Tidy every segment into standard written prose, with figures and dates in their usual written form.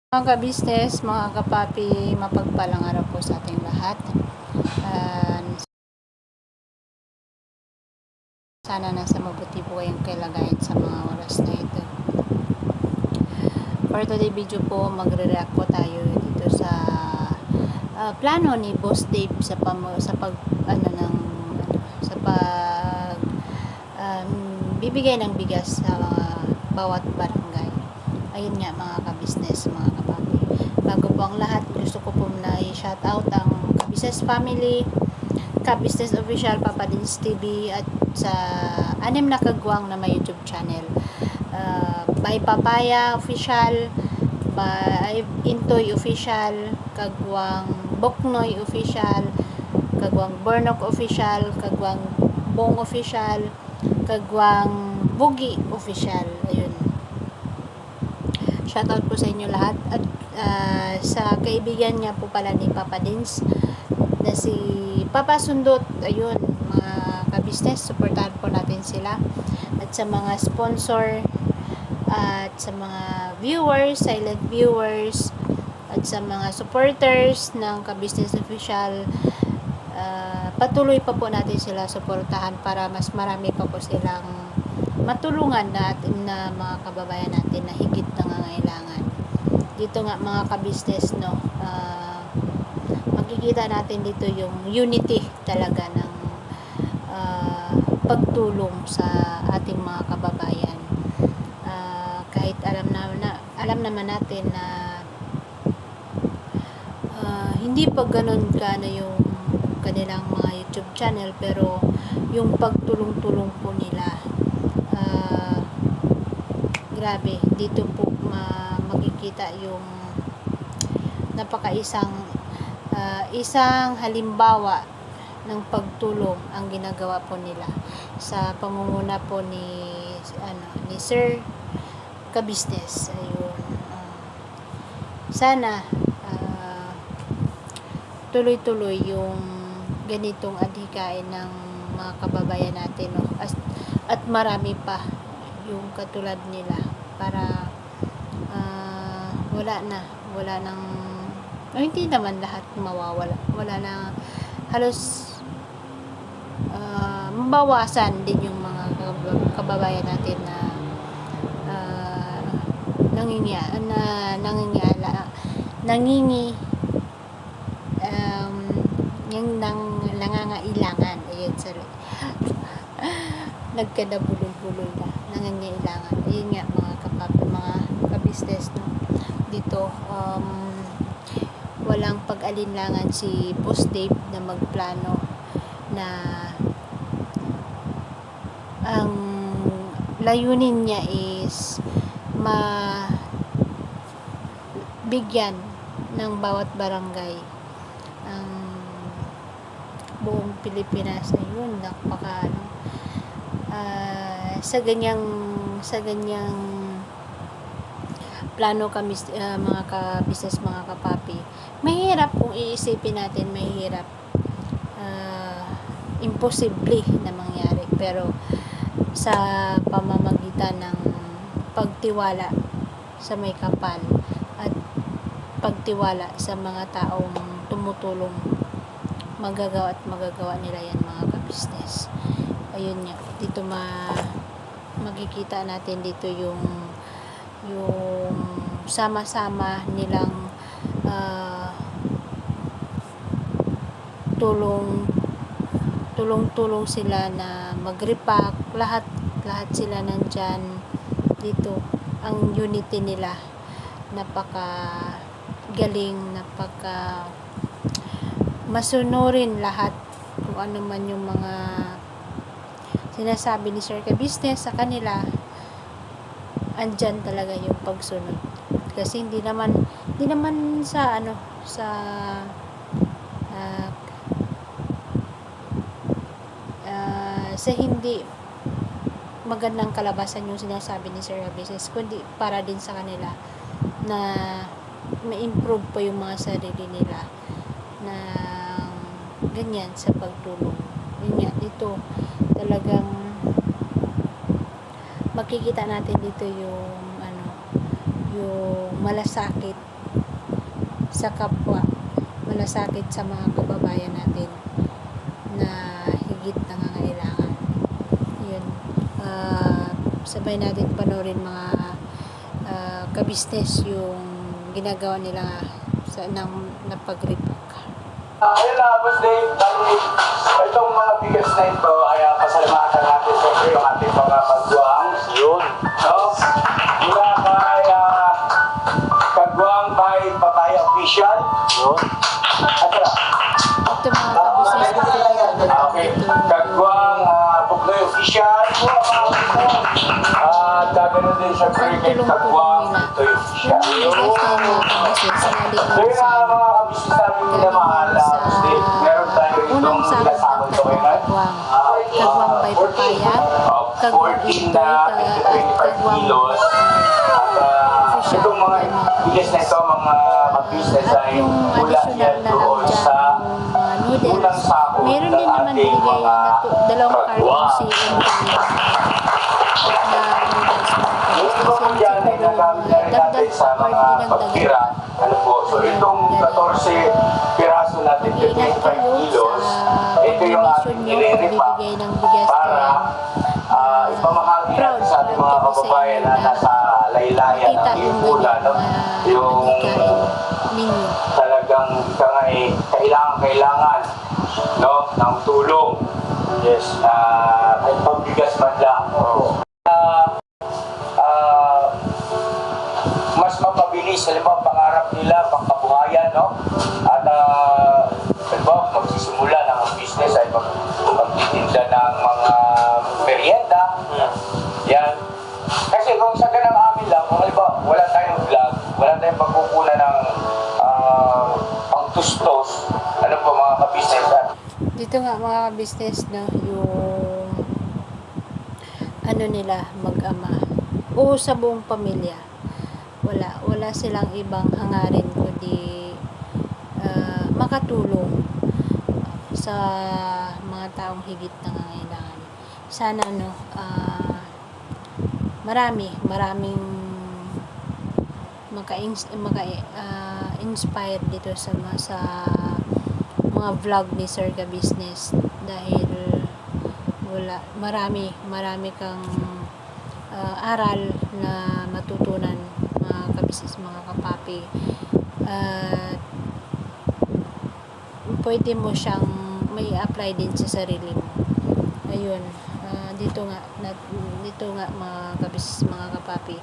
Mga ka-business, mga kapapi, mapagpalang araw po sa ating lahat. Sana nasa mabuti po kayong kalagayan sa mga oras na ito. For today video po, magre-react po tayo dito sa plano ni Boss Dave sa bibigay ng bigas sa bawat barangay. Ayun nga mga ka-business, mga kapapi. Bago po ang lahat, gusto ko po na i-shout out ang ka-business family, ka-business official, Papa Dins TV, at sa 6 na kagwang na may YouTube channel. By Papaya Official, by Intoy Official, kagwang Boknoy Official, kagwang Burnok Official, kagwang Bong Official, kagwang Bugi Official. Ayun. Shoutout po sa inyo lahat. At sa kaibigan niya po pala ni Papa Dins na si Papa Sundot, ayun, mga ka-business, supportahan po natin sila. At sa mga sponsor, at sa mga viewers, silent viewers, at sa mga supporters ng ka-business official, patuloy pa po natin sila suportahan para mas marami pa po silang matulungan na mga kababayan natin na higit nangangailangan. Dito nga mga ka-business, no, makikita natin dito yung unity talaga ng pagtulong sa ating mga kababayan. Kahit alam naman natin na hindi pa ganun ka na yung kanilang mga YouTube channel, pero yung pagtulong-tulong po nila, grabe, dito po makikita yung isang halimbawa ng pagtulong ang ginagawa po nila sa pamumuna po ni Sir Ka-business. Ayun. Sana tuloy-tuloy yung ganitong adhikain ng mga kababayan natin, no? At marami pa yung katulad nila para wala nang hindi naman lahat mawawala, wala na, halos mabawasan din yung mga kababayan natin na nangangailangan. Ayun, sorry. Nagkadabulol-bulol na. Nangangailangan. Ayun nga mga mga ka-business, no? Dito, walang pag-alinlangan si Boss Dave na magplano na ang layunin niya is bigyan ng bawat barangay ang buong Pilipinas. Ayun, sa ganyang plano kami, mga ka-business, mga kapapi, mahirap kung iisipin natin, mahirap, imposible na mangyari, pero sa pamamagitan ng pagtiwala sa may kapal at pagtiwala sa mga taong tumutulong, magagawa nila yan mga ka-business. Ayun nga, dito makikita natin dito yung sama-sama nilang tulong sila na mag-repack, lahat sila nandyan dito. Ang unity nila, napaka galing, masunurin lahat kung ano man yung mga sinasabi ni Sir Ka-business sa kanila. Andyan talaga yung pagsunod, kasi hindi naman sa sa hindi magandang kalabasan yung sinasabi ni Sir Ka-business, kundi para din sa kanila na ma-improve pa yung mga sarili nila na ganyan sa pagtulong. Yun nga, dito talagang makikita natin dito yung malasakit sa kapwa, malasakit sa mga kababayan natin na higit nangangailangan. Yun. Sabay natin panoorin mga kabisnes yung ginagawa nila ng pag-repack. Ayun na, Boss Dave, itong mga bigas na ito ay pasalamatan natin sa yung ating mga kagwang. Yun. So, mula kay Kagwang by Papaya Official. Yun. Ito mga kabisnes na okay. Kagwang Bugnoy Official. At ganoon din sa Cricket Kagwang Bugnoy Official. Yung bigas na yung mga kabisnes So galing yun sa ang mga kabisnes namin minamahal. Meron tayo unang itong sakit lasakot ng ko ngayon. Kagwang by Papaya, Kagwang 14 Itoy, na at 25 Kagwang kilos. At itong mga bigas na ito, mga business at ay yung mula additional yan na lang doon dyan, sa yung mga unang noodles. sako Meron ng din naman ating bigay mga na dalawang kagwang. carton si MK na noodles mga Yung kabisnes. iba po dyan ay nagamit na rin natin sa mga pagtira. Ano po, so itong 14 piraso natin, Mag-iingat 25 kayo kilos, sa ito yung pag-donation ating nyo, iniripa pagbibigay ng bigas para ipamahagi natin sa ating mga kababayan na nasa laylayan makita ng yung Hipula, no? Yung pagkain ninyo. talagang ika nga kailangan no ng tulong. Yes, kahit pambigas man lang. Mas mapabilis halimbawa pangarap nila pangkabuhayan, no? At halimbawa magsisimula ng business ay magtitinda ng mga merienda. Yan. Kasi kung sa ganang amin lang, kung halimbawa wala tayong vlog, wala tayong pagkukunan ng pangtustos, ano po mga kabisnes at Dito nga mga business na yung ano nila mag-ama o sa buong pamilya, wala silang ibang hangarin kundi makatulong sa mga taong higit nangangailangan. Sana maraming maka-inspire dito sa mga vlog ni Sir Kabisnes dahil marami kang aral na matutunan mga kabisnes, mga kapapi, at pwede mo siyang may apply din sa sarili mo. Ayun, dito nga mga kabisnes, mga kapapi,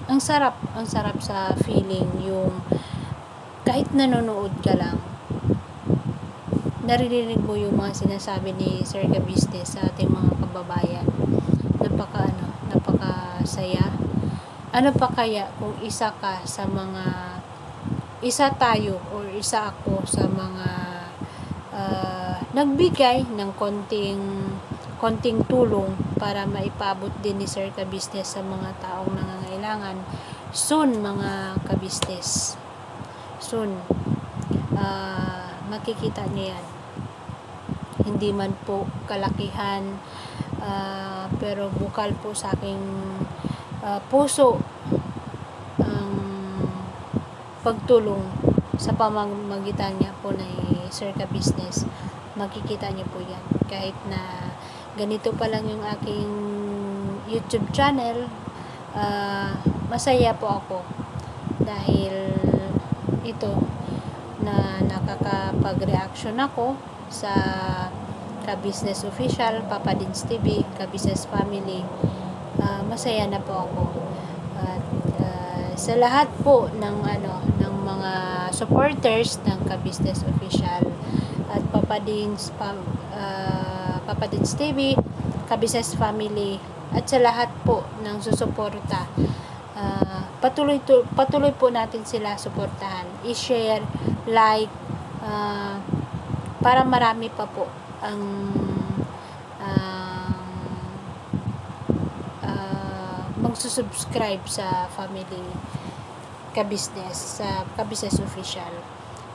ang sarap sa feeling yung kahit nanonood ka lang, naririnig mo yung mga sinasabi ni Sir Kabisnes sa ating mga kababayan. Napakasaya. Ano pa kaya kung isa tayo or isa ako sa mga nagbigay ng konting tulong para maipabot din ni Sir Kabisnes sa mga taong nangangailangan. Soon mga kabisnes, makikita niyo yan. Hindi man po kalakihan, pero bukal po sa aking puso ang pagtulong sa pamamagitan niya po ni Sir Kabisnes. Makikita niyo po yan. Kahit na ganito pa lang yung aking YouTube channel, masaya po ako dahil ito na nakakapag-reaction ako sa Kabisnes Official, Papa Dins TV, Kabisnes Family. Masaya na po ako. At sa lahat po ng mga supporters ng Kabisnes Official at Papa Dins TV, Kabisnes Family, at sa lahat po ng susuporta, patuloy po natin sila suportahan, i-share, like, para marami pa po ang magsusubscribe sa family Kabisnes, sa Kabisnes Official.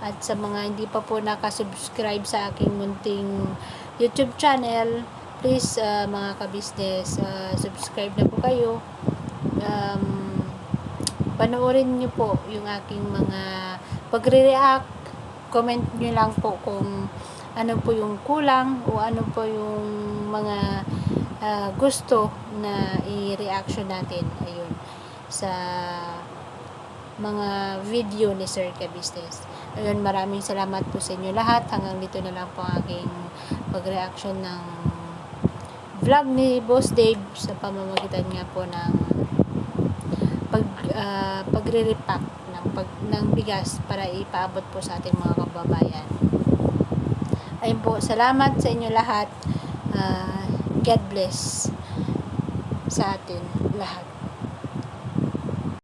At sa mga hindi pa po nakasubscribe sa aking munting YouTube channel, please mga kabisnes, subscribe na po kayo. panoorin nyo po yung aking mga pagre-react. Comment nyo lang po kung ano po yung kulang o ano po yung mga gusto na i-reaction natin. Ayun. Sa mga video ni Sir Kabisnes. Ayun, maraming salamat po sa inyo lahat. Hanggang dito na lang po ang aking pag-reaction ng vlog ni Boss Dave sa pamamagitan nga po ng pagre-repack ng bigas para ipaabot po sa ating mga kababayan. Ayun po, salamat sa inyo lahat. God bless sa atin lahat.